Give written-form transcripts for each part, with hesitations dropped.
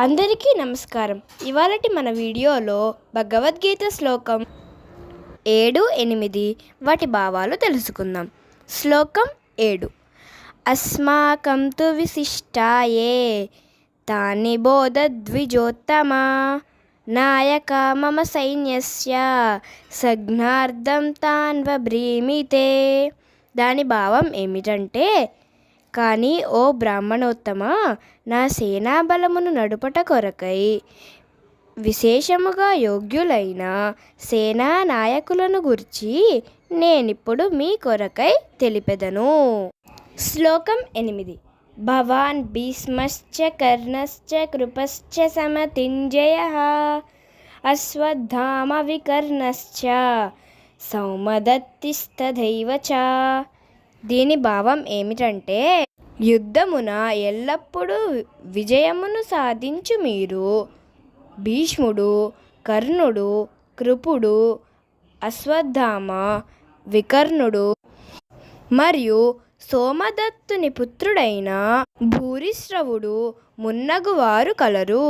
అందరికీ నమస్కారం. ఇవాళటి మన వీడియోలో భగవద్గీత శ్లోకం 7, 8 వాటి భావాలు తెలుసుకుందాం. శ్లోకం 7. అస్మాకం తు విశిష్టాయే తాని బోధద్విజోత్తమా నాయక మమ సైన్యస్య సజ్ఞార్థం తాన్వబ్రీమితే. దాని భావం ఏమిటంటే, కానీ ఓ బ్రాహ్మణోత్తమ, నా సేనాబలమును నడుపట కొరకై విశేషముగా యోగ్యులైన సేనా నాయకులను గురించి నేనిప్పుడు మీ కొరకై తెలిపెదను. శ్లోకం 8. భవాన్ భీష్మశ్చ కర్ణశ్చ కృపశ్చ సమతింజయః అశ్వత్థామ వికర్ణశ్చ సౌమదత్తిస్తథైవ చ. దీని భావం ఏమిటంటే, యుద్ధమున ఎల్లప్పుడూ విజయమును సాధించు మీరు భీష్ముడు, కర్ణుడు, కృపుడు, అశ్వత్థామ, వికర్ణుడు మరియు సోమదత్తుని పుత్రుడైన భూరిశ్రవుడు మున్నగువారు కలరు.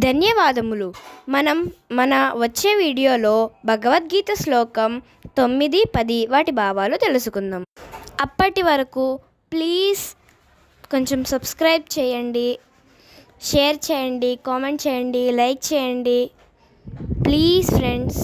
ధన్యవాదములు. మన వచ్చే వీడియోలో భగవద్గీత శ్లోకం 9, 10 వాటి భావాలు తెలుసుకుందాం. అప్పటి వరకు ప్లీజ్ కొంచెం సబ్స్క్రైబ్ చేయండి, షేర్ చేయండి, కామెంట్ చేయండి, లైక్ చేయండి. Please friends.